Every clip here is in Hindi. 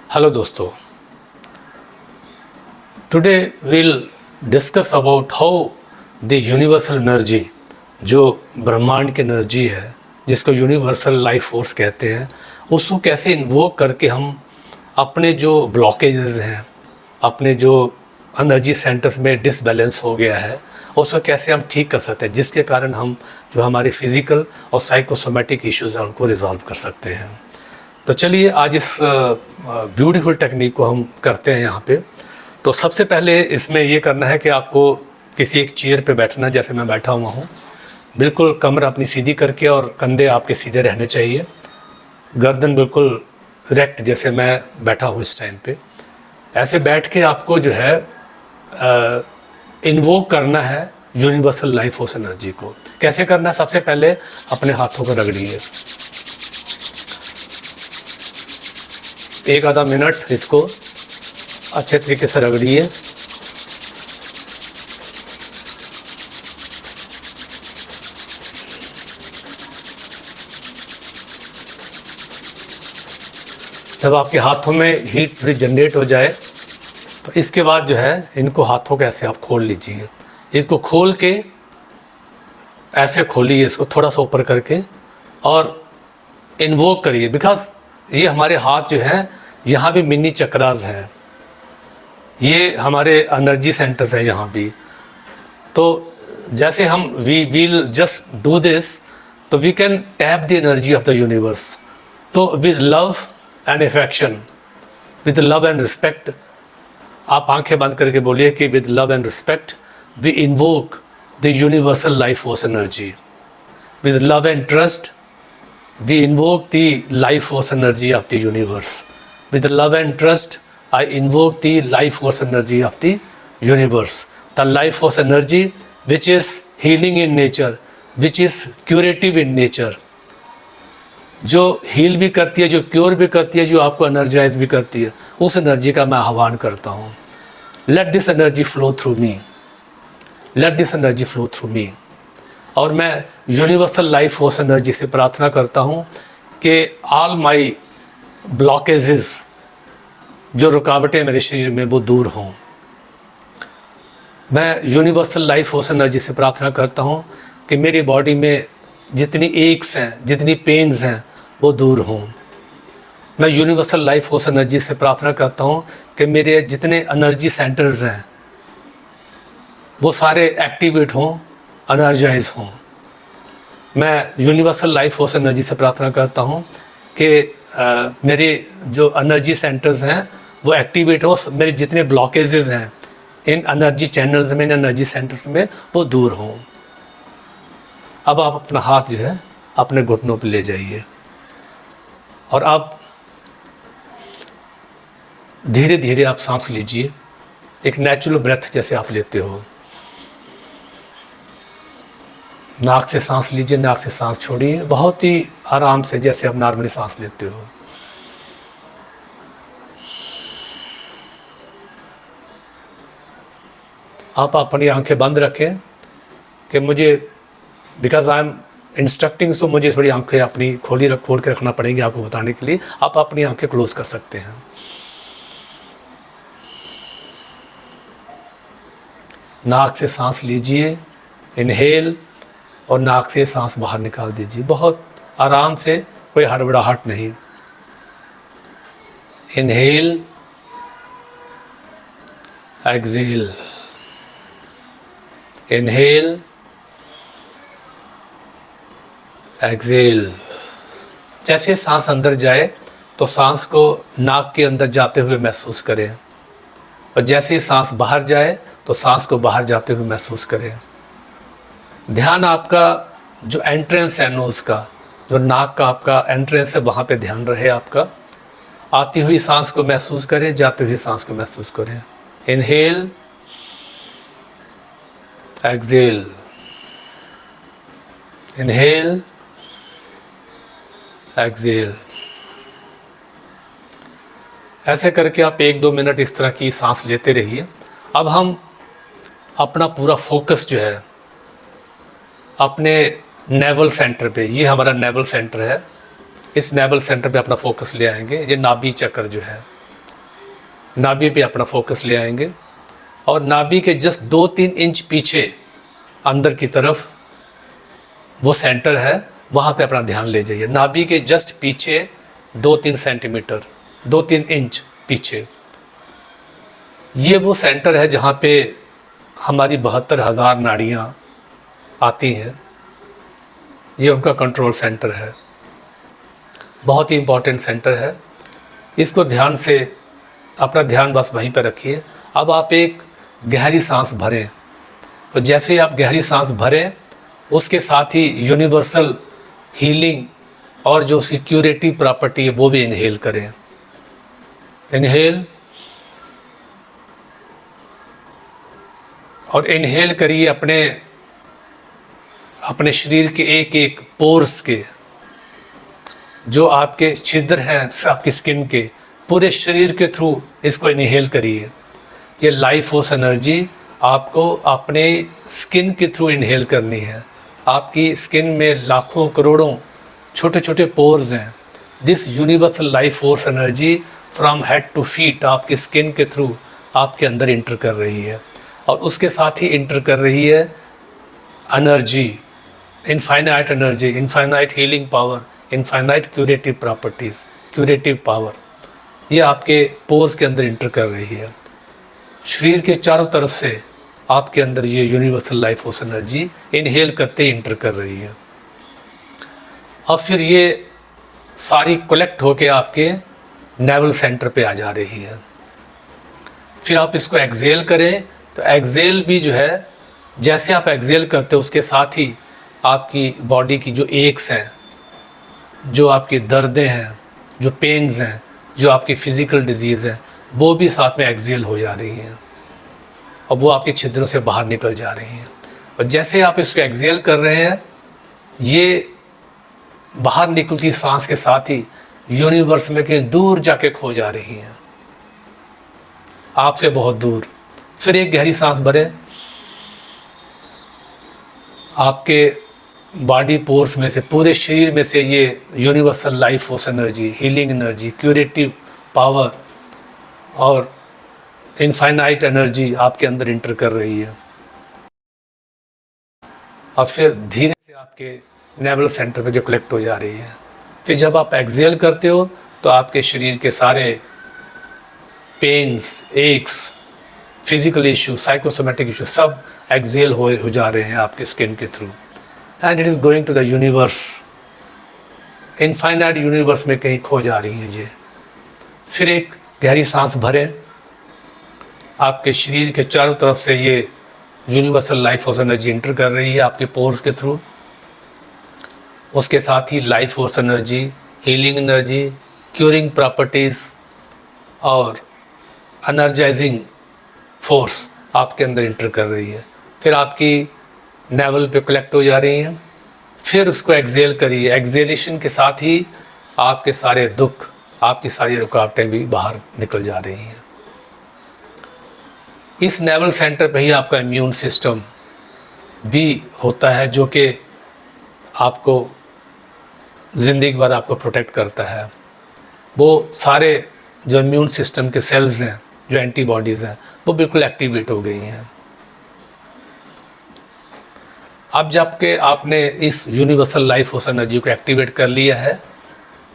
हेलो दोस्तों, today will discuss about how the universal energy, जो ब्रह्मांड की एनर्जी है जिसको यूनिवर्सल लाइफ फोर्स कहते हैं, उसको कैसे इन्वोक करके हम अपने जो ब्लॉकेजेस हैं, अपने जो एनर्जी सेंटर्स में डिसबैलेंस हो गया है, उसको कैसे हम ठीक कर सकते हैं, जिसके कारण हम जो हमारे फिज़िकल और साइकोसोमेटिक इश्यूज़ हैं उनको रिजॉल्व कर सकते हैं। तो चलिए आज इस ब्यूटीफुल टेक्निक को हम करते हैं यहाँ पे। तो सबसे पहले इसमें ये करना है कि आपको किसी एक चेयर पे बैठना है, जैसे मैं बैठा हुआ हूँ। बिल्कुल कमर अपनी सीधी करके और कंधे आपके सीधे रहने चाहिए, गर्दन बिल्कुल रेक्ट जैसे मैं बैठा हूँ इस टाइम पे। ऐसे बैठ के आपको जो है इन्वोक करना है यूनिवर्सल लाइफ फोर्स एनर्जी को। कैसे करना है? सबसे पहले अपने हाथों को रगड़िए, एक आधा मिनट इसको अच्छे तरीके से रगड़िए। जब आपके हाथों में हीट थोड़ी जनरेट हो जाए तो इसके बाद जो है इनको हाथों को ऐसे आप खोल लीजिए। इसको खोल के ऐसे खोलिए, इसको थोड़ा सा ऊपर करके और इन्वोक करिए। बिकॉज ये हमारे हाथ जो हैं यहाँ भी मिनी चक्रास हैं, ये हमारे एनर्जी सेंटर्स हैं यहाँ भी। तो जैसे हम we will just do this, तो we can tap the energy of the universe. तो with love and affection, with love and respect, आप आंखें बंद करके बोलिए कि with love and respect we invoke the universal life force energy. With love and trust we invoke the life force energy of the universe. With love and trust, I invoke the life force energy of the universe. The life force energy which is healing in nature, which is curative in nature. जो हील भी करती है, जो क्योर भी करती है, जो आपको एनर्जाइज भी करती है, उस एनर्जी का मैं आह्वान करता हूँ। Let this energy flow through me. Let this energy flow through me. और मैं यूनिवर्सल लाइफ फोर्स एनर्जी से प्रार्थना करता हूँ कि ऑल माई ब्लॉकेजेस, जो रुकावटें मेरे शरीर में, वो दूर हों। मैं यूनिवर्सल लाइफ फोर्स एनर्जी से प्रार्थना करता हूँ कि मेरी बॉडी में जितनी एक्स हैं, जितनी पेन्स हैं, वो दूर हों। मैं यूनिवर्सल लाइफ फोर्स एनर्जी से प्रार्थना करता हूँ कि मेरे जितने एनर्जी सेंटर्स हैं वो सारे एक्टिवेट हों, एनर्जाइज हों। मैं यूनिवर्सल लाइफ फोर्स एनर्जी से प्रार्थना करता हूँ कि मेरे जो एनर्जी सेंटर्स हैं वो एक्टिवेट हो, मेरे जितने ब्लॉकेजेस हैं इन एनर्जी चैनल्स में, इन एनर्जी सेंटर्स में, वो दूर हों। अब आप अपना हाथ जो है अपने घुटनों पर ले जाइए और आप धीरे धीरे आप सांस लीजिए, एक नेचुरल ब्रेथ जैसे आप लेते हो। नाक से सांस लीजिए, नाक से सांस छोड़िए, बहुत ही आराम से, जैसे आप नॉर्मली सांस लेते हो। आप अपनी आंखें बंद रखें कि मुझे, बिकॉज आई एम इंस्ट्रक्टिंग, सो मुझे थोड़ी आंखें अपनी खोल के रखना पड़ेंगी आपको बताने के लिए। आप अपनी आंखें क्लोज कर सकते हैं। नाक से सांस लीजिए, इनहेल, और नाक से सांस बाहर निकाल दीजिए, बहुत आराम से, कोई हड़बड़ाहट नहीं। Inhale, exhale, inhale, exhale. जैसे सांस अंदर जाए तो सांस को नाक के अंदर जाते हुए महसूस करें, और जैसे ही सांस बाहर जाए तो सांस को बाहर जाते हुए महसूस करें। ध्यान आपका जो एंट्रेंस है नोज़ का, जो नाक का आपका एंट्रेंस है, वहाँ पे ध्यान रहे आपका। आती हुई सांस को महसूस करें, जाती हुई सांस को महसूस करें। Inhale, exhale, inhale, exhale. ऐसे करके आप 1-2 मिनट इस तरह की सांस लेते रहिए। अब हम अपना पूरा फोकस जो है अपने नेवल सेंटर पे, ये हमारा नेवल सेंटर है, इस नेवल सेंटर पे अपना फोकस ले आएंगे। ये नाभि चक्र जो है, नाभि पे अपना फोकस ले आएंगे और नाभि के जस्ट 2-3 इंच पीछे अंदर की तरफ वो सेंटर है, वहाँ पे अपना ध्यान ले जाइए। नाभि के जस्ट पीछे 2-3 सेंटीमीटर, 2-3 इंच पीछे, ये वो सेंटर है जहाँ पे हमारी 72,000 नाड़ियाँ आती हैं। ये उनका कंट्रोल सेंटर है, बहुत ही इम्पोर्टेंट सेंटर है। इसको ध्यान से, अपना ध्यान बस वहीं पर रखिए। अब आप एक गहरी सांस भरें, तो जैसे ही आप गहरी सांस भरें उसके साथ ही यूनिवर्सल हीलिंग और जो उसकी क्यूरेटिव प्रॉपर्टी है वो भी इनहेल करें। इनहेल और इनहेल करिए अपने शरीर के एक एक पोर्स के, जो आपके छिद्र हैं आपकी स्किन के, पूरे शरीर के थ्रू इसको इनहेल करिए। ये लाइफ फोर्स एनर्जी आपको अपने स्किन के थ्रू इनहेल करनी है। आपकी स्किन में लाखों करोड़ों छोटे छोटे पोर्स हैं। This universal life force energy from head to feet आपकी स्किन के थ्रू आपके अंदर इंटर कर रही है, और उसके साथ ही इंटर कर रही है energy, infinite energy, infinite healing power, infinite curative properties, curative power, ये आपके पोर्स के अंदर इंटर कर रही है। शरीर के चारों तरफ से आपके अंदर ये universal life force energy inhale करते ही इंटर कर रही है। अब फिर ये सारी कलेक्ट होके आपके नेवल सेंटर पे आ जा रही है। फिर आप इसको एक्सेल करें, तो एक्सेल भी जो है, जैसे आप एक्सेल करते हो उसके साथ ही आपकी बॉडी की जो एक्स हैं, जो आपकी दर्दें हैं, जो पेन्स हैं, जो आपकी फ़िज़िकल डिजीज़ हैं, वो भी साथ में एक्सेल हो जा रही हैं और वो आपके छिद्रों से बाहर निकल जा रही हैं। और जैसे आप इसको एक्सेल कर रहे हैं, ये बाहर निकलती सांस के साथ ही यूनिवर्स में कहीं दूर जाके खो जा रही हैं, आपसे बहुत दूर। फिर एक गहरी सांस भरें, आपके बॉडी पोर्स में से, पूरे शरीर में से ये universal life force energy, healing energy, curative power और इनफाइनाइट एनर्जी आपके अंदर इंटर कर रही है। और फिर धीरे से आपके नेवल सेंटर पे जो कलेक्ट हो जा रही है। फिर जब आप एक्सेल करते हो तो आपके शरीर के सारे pains, aches, physical issue, psychosomatic issue सब एक्सेल हो जा रहे हैं आपके स्किन के through, and it is going to the universe, infinite universe में कहीं खो जा रही हैं ये। फिर एक गहरी सांस भरें, आपके शरीर के चारों तरफ से ये universal life force energy enter कर रही है आपके पोर्स के थ्रू। उसके साथ ही life force energy, healing energy, curing properties और एनर्जाइजिंग फोर्स आपके अंदर इंटर कर रही है। फिर आपकी नेवल पे कलेक्ट हो जा रही हैं। फिर उसको एक्सेल करिए। एक्सेलेशन के साथ ही आपके सारे दुख, आपकी सारी रुकावटें भी बाहर निकल जा रही हैं। इस नेवल सेंटर पे ही आपका इम्यून सिस्टम भी होता है, जो कि आपको ज़िंदगी भर आपको प्रोटेक्ट करता है। वो सारे जो इम्यून सिस्टम के सेल्स हैं, जो एंटीबॉडीज़ हैं, वो बिल्कुल एक्टिवेट हो गई हैं। अब जबकि आपने इस यूनिवर्सल लाइफ फोर्स एनर्जी को एक्टिवेट कर लिया है,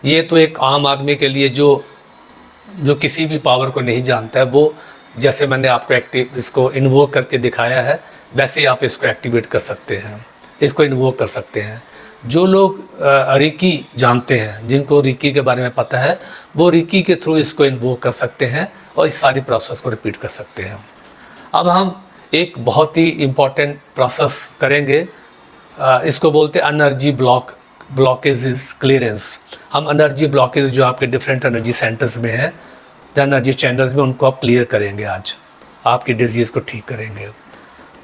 ये तो एक आम आदमी के लिए जो किसी भी पावर को नहीं जानता है, वो जैसे मैंने आपको इसको इन्वोक करके दिखाया है, वैसे ही आप इसको एक्टिवेट कर सकते हैं, इसको इन्वोक कर सकते हैं। जो लोग रिकी जानते हैं, जिनको रिकी के बारे में पता है, वो रिकी के थ्रू इसको इन्वोक कर सकते हैं और इस सारी प्रोसेस को रिपीट कर सकते हैं। अब हम एक बहुत ही इम्पॉर्टेंट प्रोसेस करेंगे, इसको बोलते हैं एनर्जी ब्लॉकेज क्लियरेंस। हम एनर्जी ब्लॉकेज जो आपके डिफरेंट एनर्जी सेंटर्स में हैं, एनर्जी चैनल्स में, उनको आप क्लियर करेंगे। आज आपकी डिजीज़ को ठीक करेंगे।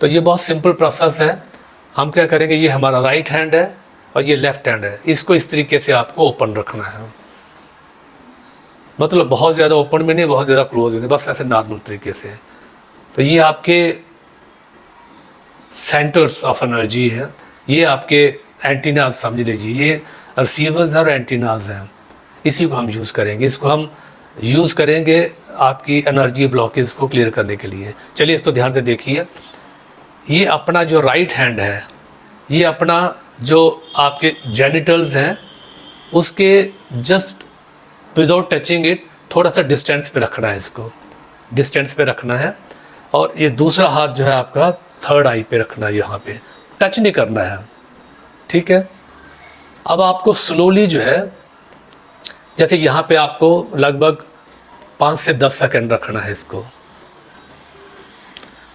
तो ये बहुत सिंपल प्रोसेस है। हम क्या करेंगे, ये हमारा राइट हैंड है और ये लेफ़्ट हैंड है, इसको इस तरीके से आपको ओपन रखना है। मतलब बहुत ज़्यादा ओपन भी नहीं, बहुत ज़्यादा क्लोज भी नहीं, बस ऐसे नॉर्मल तरीके से। तो ये आपके सेंटर्स ऑफ एनर्जी हैं, ये आपके एंटीनाज समझ लीजिए, ये रिसीवर्स और एंटीनाज हैं। इसी को हम यूज़ करेंगे। इसको हम यूज़ करेंगे आपकी एनर्जी ब्लॉकेज को क्लियर करने के लिए। चलिए इसको ध्यान से देखिए। ये अपना जो राइट हैंड है, ये अपना जो आपके जेनिटल्स हैं उसके जस्ट विदाउट टचिंग इट थोड़ा सा डिस्टेंस पे रखना है, इसको डिस्टेंस पे रखना है। और ये दूसरा हाथ जो है आपका थर्ड आई पे रखना है, यहाँ पे टच नहीं करना है, ठीक है। अब आपको स्लोली जो है, जैसे यहाँ पे आपको लगभग 5 से 10 सेकंड रखना है इसको,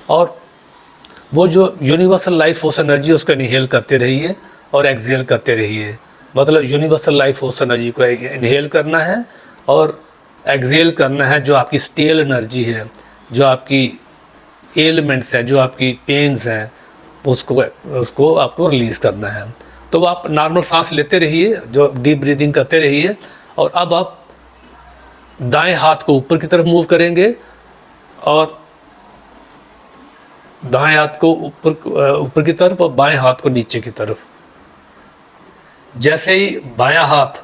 और वो जो यूनिवर्सल लाइफ फोर्स एनर्जी उसको इनहेल करते रहिए और एक्सहेल करते रहिए। मतलब यूनिवर्सल लाइफ फोर्स एनर्जी को इनहेल करना है और एक्सहेल करना है। जो आपकी स्टेल एनर्जी है, जो आपकी एलिमेंट्स हैं, जो आपकी पेन्स हैं, उसको आपको रिलीज़ करना है। तो आप नॉर्मल सांस लेते रहिए, जो डीप ब्रीदिंग करते रहिए। और अब आप दाएं हाथ को ऊपर की तरफ मूव करेंगे और दाएं हाथ को ऊपर की तरफ और बाएं हाथ को नीचे की तरफ। जैसे ही बायां हाथ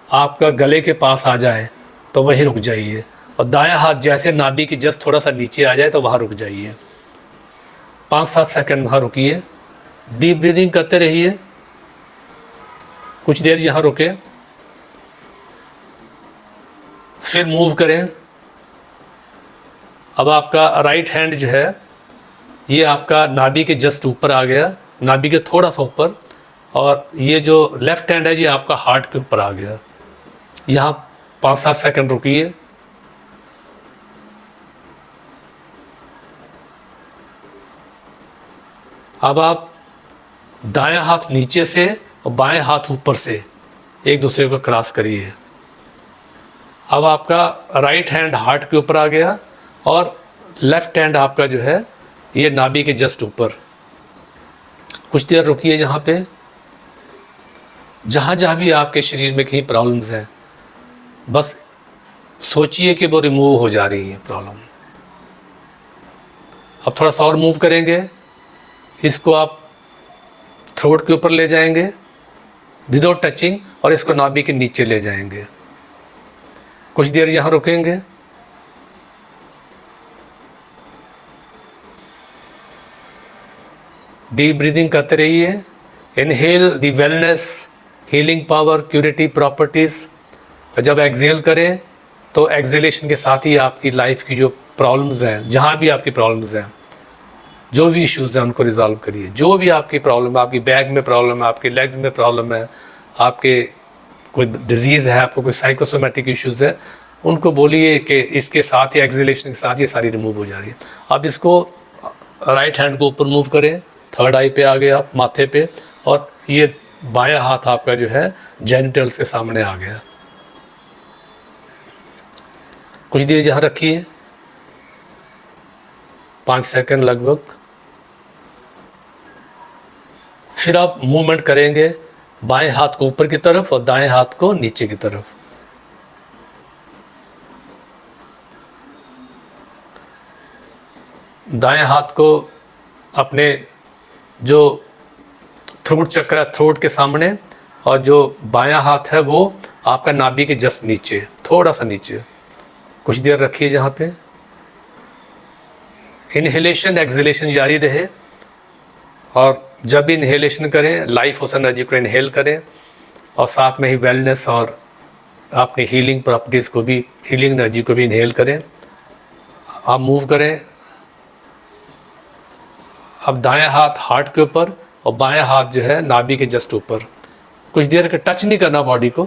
आपका गले के पास आ जाए तो वहीं रुक जाइए, और दायां हाथ जैसे नाभि की जस्ट थोड़ा सा नीचे आ जाए तो वहाँ रुक जाइए। 5-7 सेकंड वहाँ रुकिए, डीप ब्रीदिंग करते रहिए, कुछ देर यहाँ रुके, फिर मूव करें। अब आपका राइट हैंड जो है ये आपका नाभि के जस्ट ऊपर आ गया, नाभि के थोड़ा सा ऊपर, और ये जो लेफ्ट हैंड है ये आपका हार्ट के ऊपर आ गया। यहाँ 5-7 सेकंड रुकिए। अब आप दायां हाथ नीचे से और बाएं हाथ ऊपर से एक दूसरे को क्रॉस करिए। अब आपका राइट हैंड हार्ट के ऊपर आ गया और लेफ्ट हैंड आपका जो है ये नाभि के जस्ट ऊपर। कुछ देर रुकिए यहाँ पे। जहाँ जहाँ भी आपके शरीर में कहीं प्रॉब्लम्स हैं, बस सोचिए कि वो रिमूव हो जा रही है प्रॉब्लम। अब थोड़ा सा और मूव करेंगे, इसको आप थ्रोट के ऊपर ले जाएंगे विदाउट टचिंग, और इसको नाभि के नीचे ले जाएंगे। कुछ देर यहाँ रुकेंगे। डीप ब्रीदिंग करते रहिए। Inhale the wellness, healing power, curative properties. जब एक्सहेल करें तो एक्सहेलेशन के साथ ही आपकी लाइफ की जो प्रॉब्लम्स हैं, जहाँ भी आपकी प्रॉब्लम्स हैं, जो भी इश्यूज़ हैं उनको रिजॉल्व करिए। जो भी आपकी प्रॉब्लम है, आपकी बैक में प्रॉब्लम है, आपके लेग्स में प्रॉब्लम है, आपके कोई डिजीज़ है, आपको कोई साइकोसोमेटिक इश्यूज़ है, उनको बोलिए कि इसके साथ ही एक्सहेलेशन के साथ ये सारी रिमूव हो जा रही है। अब इसको राइट हैंड को ऊपर मूव करें, थर्ड आई पे आ गया, माथे पे, और ये बायां हाथ आपका जो है जेनिटल्स के सामने आ गया। कुछ देर जहाँ रखिए, 5 सेकंड लगभग। फिर आप मूवमेंट करेंगे बाएं हाथ को ऊपर की तरफ और दाएं हाथ को नीचे की तरफ। दाएं हाथ को अपने जो थ्रोट चक्र है, थ्रोट के सामने, और जो बायां हाथ है वो आपका नाभि के जस्ट नीचे, थोड़ा सा नीचे। कुछ देर रखिए जहाँ पे। इनहेलेशन एक्सहेलेशन जारी रहे, और जब भी इनहेलेशन करें लाइफ फोर्स एनर्जी को इनहेल करें, और साथ में ही वेलनेस और अपनी हीलिंग प्रॉपर्टीज़ को भी, हीलिंग एनर्जी को भी इनहेल करें। आप मूव करें। अब दायां हाथ हार्ट के ऊपर और बायां हाथ जो है नाभि के जस्ट ऊपर। कुछ देर का टच नहीं करना बॉडी को,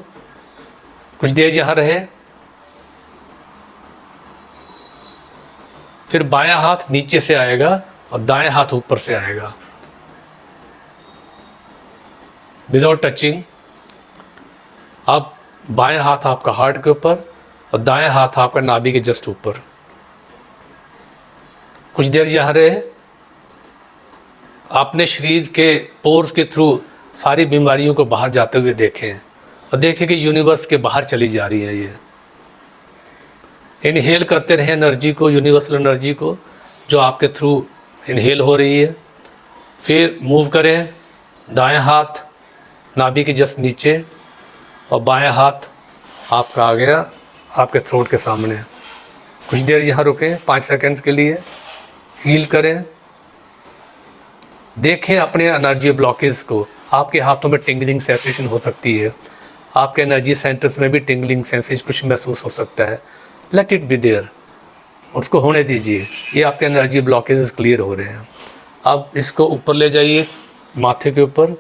कुछ देर यहाँ रहे। फिर बायां हाथ नीचे से आएगा और दायां हाथ ऊपर से आएगा विदाउट टचिंग। अब बायां हाथ आपका हार्ट के ऊपर और दायां हाथ आपका नाभि के जस्ट ऊपर। कुछ देर यहाँ रहे। अपने शरीर के पोर्स के थ्रू सारी बीमारियों को बाहर जाते हुए देखें, और देखें कि यूनिवर्स के बाहर चली जा रही है ये। इनहेल करते रहें एनर्जी को, यूनिवर्सल एनर्जी को जो आपके थ्रू इनहेल हो रही है। फिर मूव करें। दायां हाथ नाभि के जस्ट नीचे और बायां हाथ आपका आ गया आपके थ्रोट के सामने। कुछ देर यहाँ रुकें 5 सेकंड्स के लिए, हील करें, देखें अपने एनर्जी ब्लॉकेज को। आपके हाथों में टिंगलिंग सेंसेशन हो सकती है, आपके एनर्जी सेंटर्स में भी टिंगलिंग सेंसेशन कुछ महसूस हो सकता है। लेट इट बी देयर, उसको होने दीजिए। ये आपके एनर्जी ब्लॉकेज क्लियर हो रहे हैं। अब इसको ऊपर ले जाइए माथे के ऊपर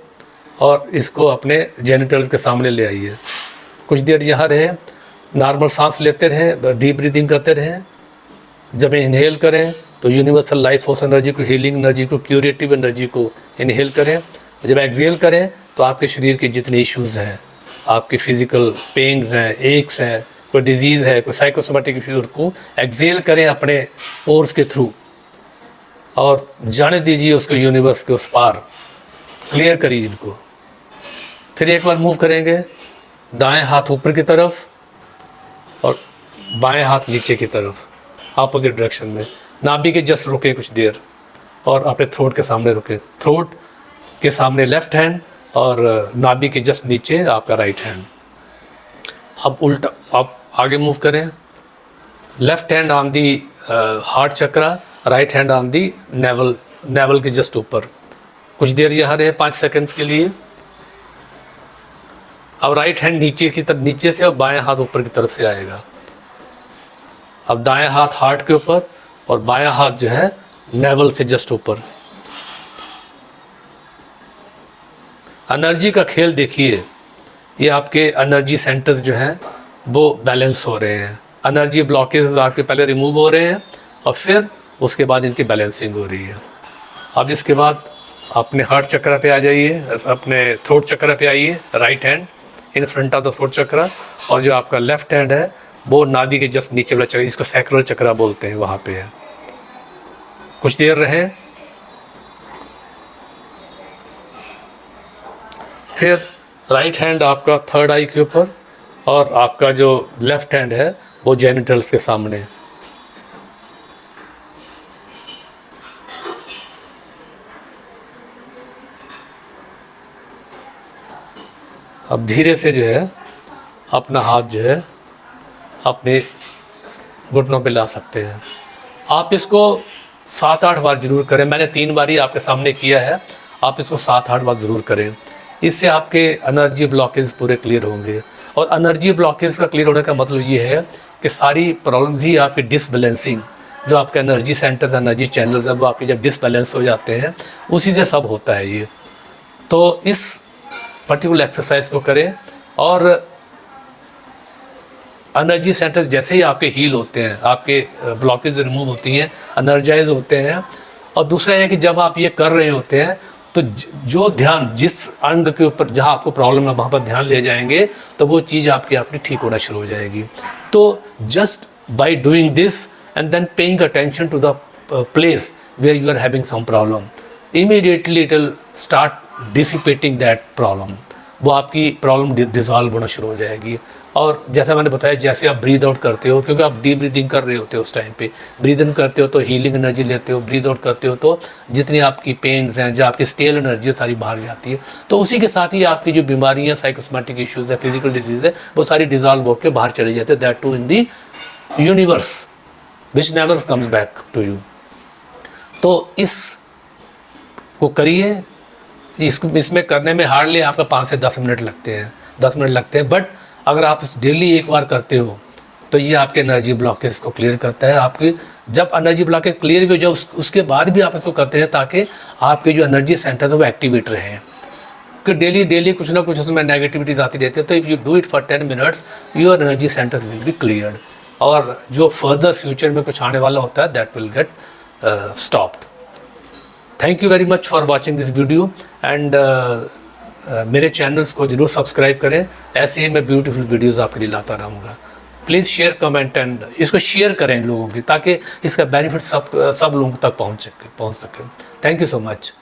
और इसको अपने जेनिटल्स के सामने ले आइए। कुछ देर यहाँ रहे, नॉर्मल सांस लेते रहें, डीप ब्रीदिंग करते रहें। जब इनहेल करें तो यूनिवर्सल लाइफ फोर्स एनर्जी को, हीलिंग एनर्जी को, क्यूरेटिव एनर्जी को इनहेल करें। जब एक्सहेल करें तो आपके शरीर के जितने इश्यूज़ हैं, आपके फिजिकल पेन्स हैं, एक्स हैं, कोई डिजीज़ है, कोई साइकोसोमेटिक इश्यूज को एक्सहेल करें अपने पोर्स के थ्रू और जाने दीजिए उसको यूनिवर्स के उस पार। क्लियर करिए इनको। फिर एक बार मूव करेंगे, दाएं हाथ ऊपर की तरफ और बाएं हाथ नीचे की तरफ, अपोजिट डायरेक्शन में। नाभि के जस्ट रुके कुछ देर और अपने थ्रोट के सामने रुके। थ्रोट के सामने लेफ्ट हैंड और नाभि के जस्ट नीचे आपका राइट हैंड। अब उल्टा, आप आगे मूव करें। Left hand on the heart chakra, right hand on the naval के जस्ट ऊपर। कुछ देर यहाँ रहे 5 सेकंड्स के लिए। अब राइट हैंड नीचे की तरफ, नीचे से, और बाएं हाथ ऊपर की तरफ से आएगा। अब दाएं हाथ हार्ट के ऊपर और बायां हाथ जो है नेवल से जस्ट ऊपर। एनर्जी का खेल देखिए, ये आपके एनर्जी सेंटर्स जो हैं वो बैलेंस हो रहे हैं। एनर्जी ब्लॉकेज आपके पहले रिमूव हो रहे हैं और फिर उसके बाद इनकी बैलेंसिंग हो रही है। अब इसके बाद अपने हार्ट चक्र पे आ जाइए, अपने थ्रोट चक्र पे आइए। Right hand in front of the throat चक्र और जो आपका लेफ्ट हैंड है वो नाभि के जस्ट नीचे वाला चक्र, इसको सैक्रल चक्र बोलते हैं, वहाँ पे है। कुछ देर रहें, फिर राइट हैंड आपका थर्ड आई के ऊपर और आपका जो लेफ्ट हैंड है वो जेनिटल्स के सामने। अब धीरे से जो है अपना हाथ जो है अपने घुटनों पे ला सकते हैं। आप इसको 7-8 बार ज़रूर करें। मैंने 3 बार ही आपके सामने किया है, आप इसको 7-8 बार ज़रूर करें। इससे आपके एनर्जी ब्लॉकेज पूरे क्लियर होंगे। और एनर्जी ब्लॉकेज का क्लियर होने का मतलब ये है कि सारी प्रॉब्लम्स ही आपकी डिसबैलेंसिंग, जो आपके एनर्जी सेंटर्स, एनर्जी चैनल्स है, वो आपके जब डिसबैलेंस हो जाते हैं उसी से सब होता है ये। तो इस पर्टिकुलर एक्सरसाइज को करें और एनर्जी सेंटर्स जैसे ही आपके हील होते हैं, आपके ब्लॉकेज रिमूव होती हैं, एनर्जाइज होते हैं। और दूसरा है कि जब आप ये कर रहे होते हैं तो जो ध्यान जिस अंग के ऊपर जहाँ आपको प्रॉब्लम है वहाँ पर ध्यान ले जाएंगे तो वो चीज़ आपकी अपनी ठीक होना शुरू हो जाएगी। तो just by doing this and then paying attention to the place where you are having some problem, immediately it will start dissipating that problem. वो आपकी प्रॉब्लम डिसॉल्व होना शुरू हो जाएगी। और जैसा मैंने बताया, जैसे आप ब्रीद आउट करते हो, क्योंकि आप डीप ब्रीदिंग कर रहे होते हो उस टाइम पे, ब्रीद इन करते हो तो हीलिंग एनर्जी लेते हो, ब्रीद आउट करते हो तो जितनी आपकी पेन्स हैं, जो आपकी स्टेल एनर्जी है, सारी बाहर जाती है। तो उसी के साथ ही आपकी जो बीमारियाँ, साइकोसोमेटिक इश्यूज़ है, फिजिकल डिजीज़ है, वो सारी डिजॉल्व होकर बाहर चले जाते हैं। That to in the universe which never comes back to you. तो इस को करिए। इसमें करने में हार्डली आपका 5 से 10 मिनट लगते हैं, 10 मिनट लगते हैं। बट अगर आप डेली एक बार करते हो तो ये आपके एनर्जी ब्लॉकेज को क्लियर करता है। आपकी जब एनर्जी ब्लॉकेज क्लियर भी हो जाए उसके बाद भी आप इसको करते हैं ताकि आपके जो एनर्जी सेंटर है वो एक्टिवेट रहें। क्योंकि डेली कुछ ना कुछ उसमें नेगेटिविटीज़ आती रहती है। तो if you do it for 10 minutes your energy centres will be cleared, और जो फर्दर फ्यूचर में कुछ आने वाला होता है that will get stopped. Thank you very much for watching this video and मेरे चैनल्स को जरूर सब्सक्राइब करें। ऐसे ही मैं ब्यूटीफुल वीडियोस आपके लिए लाता रहूँगा। प्लीज़ शेयर, कमेंट एंड इसको शेयर करें लोगों की, ताकि इसका बेनिफिट सब लोगों तक पहुँच सके। Thank you so much.